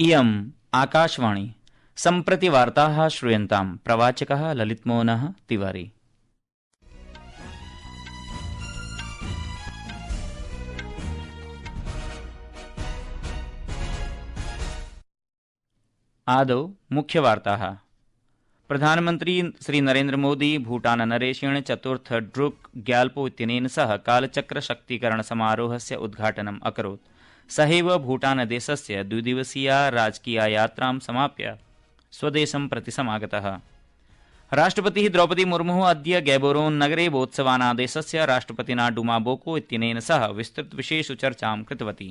इयम् आकाशवाणी सम्प्रति वार्ताः श्रूयन्ताम् प्रवाचकः ललितमोहनः तिवारी। आदौ मुख्यवार्ताः। प्रधानमन्त्री श्री नरेन्द्र मोदी भूटान नरेशेन चतुर्थ ड्रुक ग्याल्पो इत्यनेन सह कालचक्रशक्तीकरण समारोहस्य उद्घाटनम् अकरोत्। सहैव भूटानदेशस्य द्विदिवसीया राजकीया यात्रां समाप्य स्वदेशं प्रति समागतः। राष्ट्रपतिः द्रौपदी मुर्मुः अद्य गैबोरोन् नगरे बोत्सवानादेशस्य राष्ट्रपतिना डुमा बोको इत्यनेन सह विस्तृतविषयेषु चर्चां कृतवती।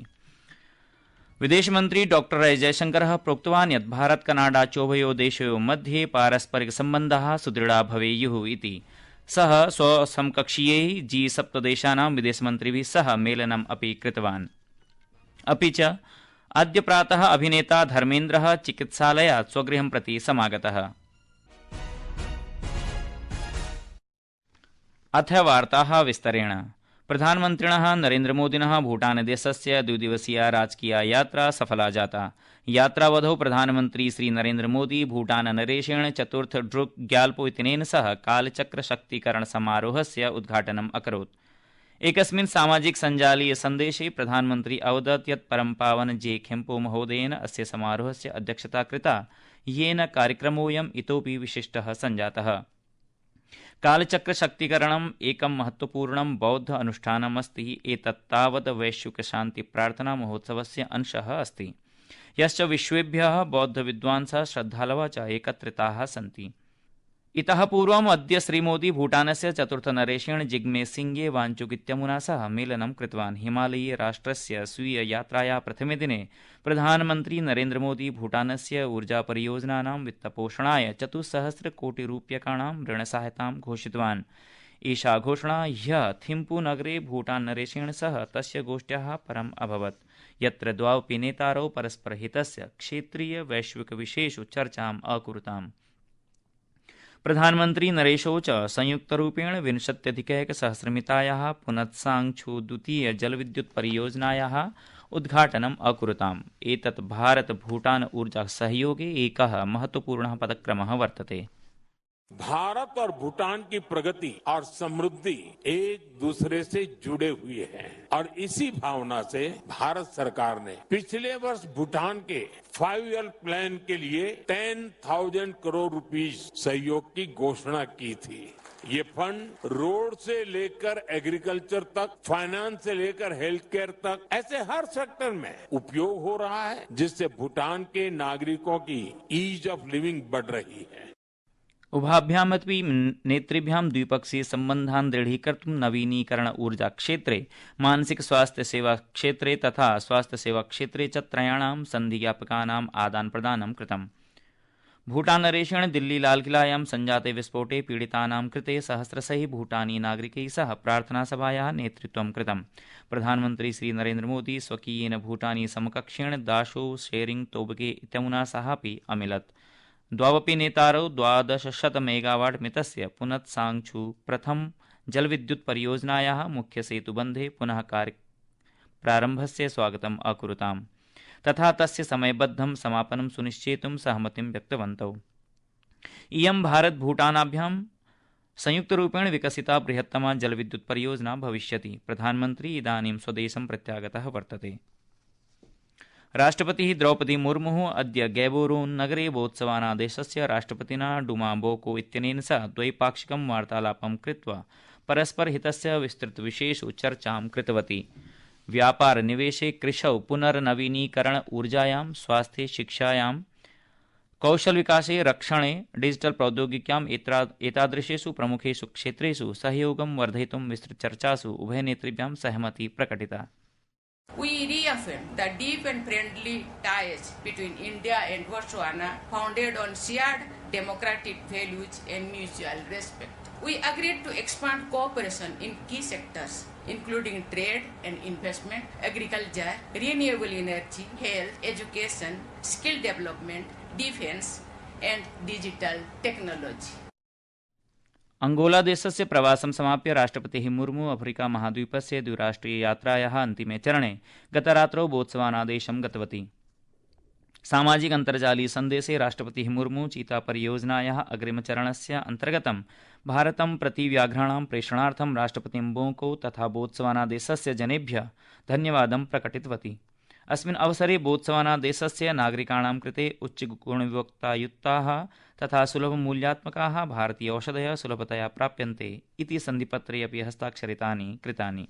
विदेशमन्त्री डॉ एस जयशंकरः प्रोक्तवान् यत् भारत कनाडा चोभयोः देशयोः मध्ये पारस्परिकसम्बन्धाः सुदृढा भवेयुः इति। सः स्वसमकक्षीयैः G7 देशानां विदेशमन्त्रिभिः सह मेलनम् अपि कृतवान्। अपि च अद्य प्रातः अभिनेता धर्मेन्द्रः चिकित्सालयात् स्वगृहं प्रति समागतः। अथ वार्ताः विस्तरेण। प्रधानमन्त्रिणः नरेन्द्रमोदिनः भूटानदेशस्य द्विदिवसीया राजकीया यात्रा सफला जाता। यात्रावधौ प्रधानमन्त्री श्री नरेन्द्रमोदी भूटाननरेशेन चतुर्थ ड्रुक ग्याल्पो इत्यनेन सह कालचक्रशक्तीकरण समारोहस्य उद्घाटनम् अकरोत्। एकस्मिन् सामाजिक सञ्जालीय सन्देशे प्रधानमन्त्री अवदत् यत् परमपावन जे खेम्पो महोदयेन अस्य समारोहस्य अध्यक्षता कृता, येन कार्यक्रमोऽयम् इतोपि विशिष्टः सञ्जातः। कालचक्रशक्तीकरणम् एकं महत्वपूर्णं बौद्ध अनुष्ठानमस्ति। एतत् तावत् वैश्विकशान्तिप्रार्थना महोत्सवस्य अंशः अस्ति, यश्च विश्वेभ्यः बौद्धविद्वांसः श्रद्धालवः च एकत्रिताः सन्ति। इतः पूर्वम् अद्य श्रीमोदी भूटानस्य चतुर्थनरेशेन जिग्मे सिंगे वांगचुक इत्यमुना सह मेलनं कृतवान्। हिमालयीय राष्ट्रस्य स्वीययात्रायाः प्रथमे दिने प्रधानमन्त्री नरेन्द्रमोदी भूटानस्य ऊर्जापरियोजनानां वित्तपोषणाय 400 कोटिरूप्यकाणां ऋणसहायतां घोषितवान्। एषा घोषणा ह्यः थिम्पूनगरे भूटाननरेशेन सह तस्य गोष्ठ्याः परम् अभवत्, यत्र द्वावपि नेतारौ परस्परहितस्य क्षेत्रीय वैश्विकविषयेषु चर्चाम् अकुरुताम्। प्रधानमन्त्री नरेशौ च संयुक्तरूपेण 20,100-मितायाः पुनत्साङ्गछू द्वितीय जलविद्युत् परियोजनायाः उद्घाटनम् अकुरुताम्। एतत् भारत भूटान ऊर्जा सहयोगे एकः महत्वपूर्णः पदक्रमः वर्तते। भारत और भूटान की प्रगति और समृद्धि एक दूसरे से जुड़े हुए हैं और इसी भावना से भारत सरकार ने पिछले वर्ष भूटान के 5 ईयर प्लान के लिए 10,000 करोड़ रुपीस सहयोग की घोषणा की थी। ये फंड रोड से लेकर एग्रीकल्चर तक, फाइनेंस से लेकर हेल्थ केयर तक, ऐसे हर सेक्टर में उपयोग हो रहा है, जिससे भूटान के नागरिकों की ईज ऑफ लिविंग बढ़ रही है। उभाभ्यामपि नेतृभ्यां द्विपक्षीय सम्बन्धान् दृढीकर्तुं नवीनीकरण ऊर्जा क्षेत्रे, मानसिक स्वास्थ्य सेवा क्षेत्रे तथा स्वास्थ्य सेवा क्षेत्रे च त्रयाणां सन्धिज्ञापकानाम् आदानप्रदानं कृतम्। भूटाननरेशेन दिल्ली लालकिलायां सञ्जाते विस्फोटे पीडितानां कृते सहस्रशः भूटानी नागरिकैः सह प्रार्थनासभायाः नेतृत्वं कृतम्। प्रधानमन्त्री श्री नरेन्द्रमोदी स्वकीयेन भूटानी समकक्षेण दाशो शेरिंग तोबगे इत्यमुना सह अपि अमिलत्। द्वावपि नेतारौ 1200 मेगावाट् मितस्य पुनत्साङ्गछू प्रथम जलविद्युत् परियोजनायाः मुख्यसेतुबन्धे पुनः प्रारम्भस्य स्वागतम् अकुरुताम् तथा तस्य समयबद्धं समापनं सुनिश्चेतुं सहमतिं व्यक्तवन्तौ। इयं भारत भूटानाभ्यां संयुक्तरूपेण विकसिता बृहत्तमा जलविद्युत् परियोजना भविष्यति। प्रधानमन्त्री इदानीं स्वदेशं प्रत्यागतः वर्तते। राष्ट्रपतिः द्रौपदी मुर्मुः अद्य गैबोरोन् नगरे बोत्सवानादेशस्य राष्ट्रपतिना डुमा बोको इत्यनेन सह द्वैपाक्षिकं वार्तालापं कृत्वा परस्परहितस्य विस्तृतविषयेषु चर्चां कृतवती। व्यापार निवेशे, कृषौ, पुनर्नवीनीकरण ऊर्जायां, स्वास्थ्ये, शिक्षायां, कौशलविकासे, रक्षणे, डिजिटल प्रौद्योगिक्याम् एतादृशेषु प्रमुखेषु क्षेत्रेषु सहयोगं वर्धयितुं विस्तृतचर्चासु उभयनेतृभ्यां सहमतिः प्रकटिता। We reaffirm the deep and friendly ties between India and Botswana, founded on shared democratic values and mutual respect. We agreed to expand cooperation in key sectors, including trade and investment, agriculture, renewable energy, health, education, skill development, defense, and digital technology. अंगोलादेशस्य प्रवासं समाप्य राष्ट्रपतिः Murmu Africa महाद्वीपस्य द्विराष्ट्रीय यात्रायाः अन्तिमे चरणे गतरात्रौ बोत्सवानादेशं गतवती। सामाजिक अन्तर्जालीय सन्देशे राष्ट्रपतिः मुर्मू चीता परियोजनायाः अग्रिमचरणस्य अन्तर्गतं भारतं प्रति व्याघ्राणां प्रेषणार्थं राष्ट्रपतिं बोको तथा बोत्सवाना देशस्य जनेभ्यः धन्यवादं प्रकटितवती। अस्मिन् अवसरे बोत्सवाना देशस्य नागरिकाणां कृते उच्चगुणवत्तायुक्ताः तथा सुलभमूल्यात्मकाः भारतीय औषधयः सुलभतया प्राप्यन्ते इति सन्धिपत्रे अपि हस्ताक्षरितानि कृतानि।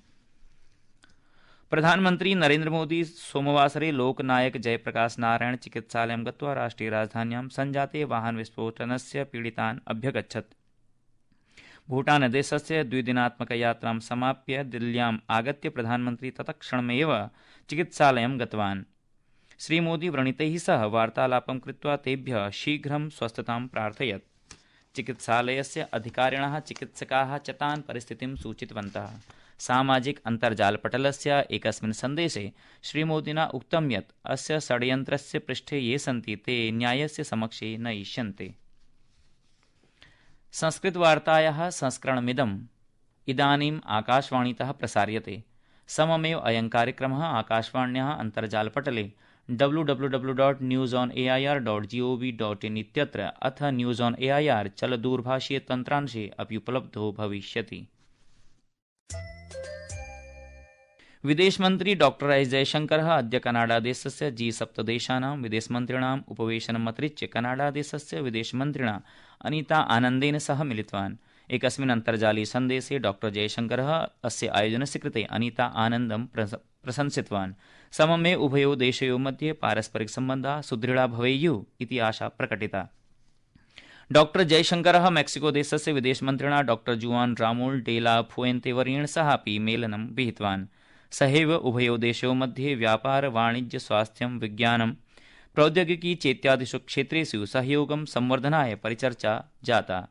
प्रधानमन्त्री नरेन्द्रमोदी सोमवासरे लोकनायक जयप्रकाश नारायण चिकित्सालयं गत्वा राष्ट्रिय राजधान्यां सञ्जाते वाहनविस्फोटनस्य पीडितान् अभ्यगच्छत्। भूटानदेशस्य द्विदिनात्मकयात्रां समाप्य दिल्ल्याम् आगत्य प्रधानमन्त्री तत्क्षणमेव चिकित्सालयं गतवान्। श्रीमोदी व्रणितैः सह वार्तालापं कृत्वा तेभ्यः शीघ्रं स्वस्थतां प्रार्थयत्। चिकित्सालयस्य अधिकारिणः चिकित्सकाः च तान् परिस्थितिं सूचितवन्तः। सामाजिक अन्तर्जालपटलस्य एकस्मिन् सन्देशे श्रीमोदिना उक्तं यत् अस्य षड्यन्त्रस्य पृष्ठे ये सन्ति ते न्यायस्य समक्षे नयिष्यन्ते। संस्कृतवार्तायाः संस्करणमिदम् इदानीम् आकाशवाणीतः प्रसार्यते। सममेव अयं कार्यक्रमः आकाशवाण्याः अन्तर्जालपटले www.newsonair.gov.in इत्यत्र अथ न्यूज़ ऑन एआईआर चलदूरभाषीय तन्त्रांशे अपि उपलब्धो भविष्यति। विदेशमन्त्री डॉ एस जयशंकरः अद्य कनाडादेशस्य G7 देशानां विदेशमन्त्रिणाम् उपवेशनम् अतिरिच्य कनाडादेशस्य विदेशमन्त्रिणा अनीता आनन्देन सह मिलितवान्। एकस्मिन् अन्तर्जालीय सन्देशे डॉ जयशंकरः अस्य आयोजनस्य कृते अनीता आनन्दं प्रशंसितवान्। सममेव उभयोः देशयोः मध्ये पारस्परिकसम्बन्धाः सुदृढा भवेयुः इति आशा प्रकटिता। डॉ जयशंकरः मेक्सिको देशस्य विदेशमन्त्रिणा डॉ जुआन रामोल डे ला फुएन्ते वर्येण सह अपि मेलनं विहितवान्। सहैव उभयोः देशयोः मध्ये व्यापार वाणिज्य स्वास्थ्यं विज्ञानं प्रौद्योगिकी चेत्यादिषु क्षेत्रेषु सहयोगं संवर्धनाय परिचर्चा जाता।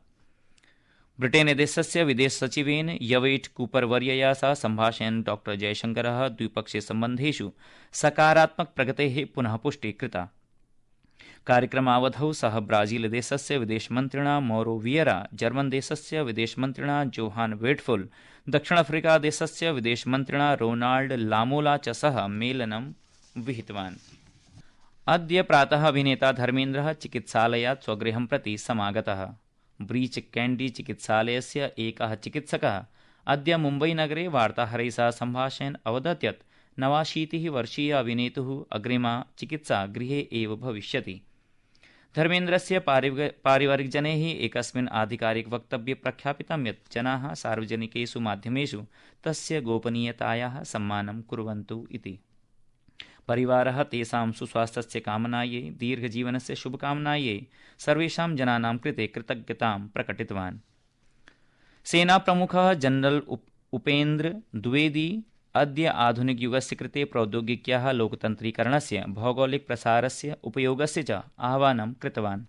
ब्रिटेनदेशस्य विदेशसचिवेन यवेट कूपर वर्यया सह सम्भाषयन् डॉ जयशंकरः द्विपक्षीयसम्बन्धेषु सकारात्मक प्रगतेः पुनः पुष्टिः कृता। कार्यक्रमावधौ सः ब्राजीलदेशस्य विदेशमन्त्रिणा मौरो वियरा, जर्मनदेशस्य विदेशमन्त्रिणा जोहान वेटफुल, दक्षिणाफ्रिकादेशस्य विदेशमन्त्रिणा रोनाल्ड लामोला च सह मेलनं विहितवान्। अद्य प्रातः अभिनेता धर्मेन्द्रः चिकित्सालयात् स्वगृहं प्रति समागतः। ब्रीच कैंडी चिकित्सालयस्य एकः चिकित्सकः अद्य मुम्बईनगरे वार्ताहरैः सह सम्भाषयन् अवदत् यत् 89 वर्षीय अभिनेतुः अग्रिमा चिकित्सा गृहे एव भविष्यति। धर्मेन्द्रस्य पारिवारिकजनैः एकस्मिन् आधिकारिकवक्तव्ये प्रख्यापितं यत् जनाः सार्वजनिकेषु माध्यमेषु तस्य गोपनीयतायाः सम्मानं कुर्वन्तु इति। परिवारः तेषां सुस्वास्थ्यस्य कामनायै दीर्घजीवनस्य शुभकामनायै सर्वेषां जनानां कृते कृतज्ञतां प्रकटितवान्। सेनाप्रमुखः जनरल उपेन्द्र द्विवेदी अद्य आधुनिकयुगस्य कृते प्रौद्योगिक्याः लोकतन्त्रीकरणस्य भौगोलिकप्रसारस्य उपयोगस्य च आह्वानं कृतवान्।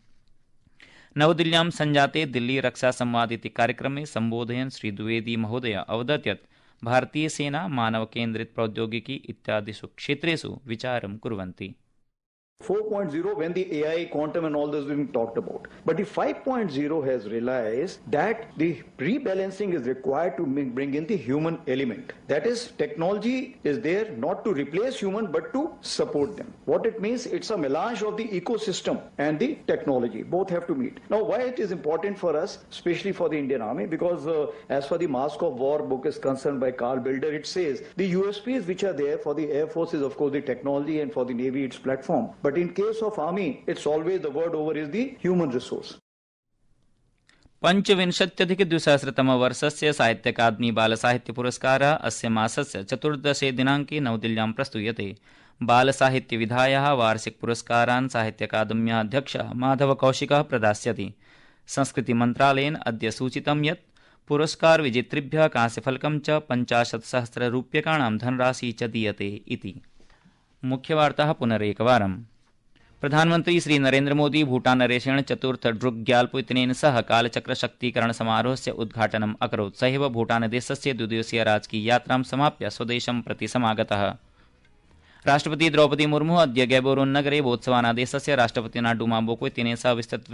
नवदिल्ल्यां सञ्जाते दिल्ली रक्षा संवाद इति कार्यक्रमे सम्बोधयन् श्री द्विवेदी महोदय अवदत् यत् भारतीयसेना मानवकेन्द्रित प्रौद्योगिकी इत्यादिषु क्षेत्रेषु विचारं कुर्वन्ति। 4.0 when the AI, quantum and all those being talked about. But the 5.0 has realized that the rebalancing is required to bring in the human element. That is, technology is there not to replace human but to support them. What it means, it's a melange of the ecosystem and the technology. Both have to meet. Now, why it is important for us, especially for the Indian Army, because as for the Mask of War book is concerned by Carl Bilder, it says the USPs which are there for the Air Force is of course the technology and for the Navy its platform. But in case of Army, it's always the word over is the human resource. 25,200 साहित्य अकादमी बालसाहित्य पुरस्कारः अस्य मासस्य 14 दिनाङ्के नवदिल्ल्यां प्रस्तूयते। बालसाहित्यविधायाः वार्षिक पुरस्कारान् साहित्य अकादम्याः अध्यक्षः माधवकौशिकः प्रदास्यति। संस्कृतिमन्त्रालयेन अद्य सूचितं यत् पुरस्कार विजेतृभ्यः कांस्यफलकं च 50,000 रूप्यकाणां धनराशि च दीयते इति। मुख्यवार्ताः पुनरेकवारम्। प्रधानमन्त्री श्री नरेन्द्र मोदी भूटानदेशेन चतुर्थ ड्रुक ग्याल्पो इत्यनेन सह कालचक्रशक्तीकरण समारोहस्य उद्घाटनम् अकरोत्। सहैव भूटानदेशस्य द्विदिवसीय राजकीय यात्रां समाप्य स्वदेशं प्रति समागतः। राष्ट्रपति द्रौपदी मुर्मु अद्य गैबोरोन् नगरे बोत्सवाना देशस्य राष्ट्रपतिना डूमा बोको इत्यनेन सह विस्तृत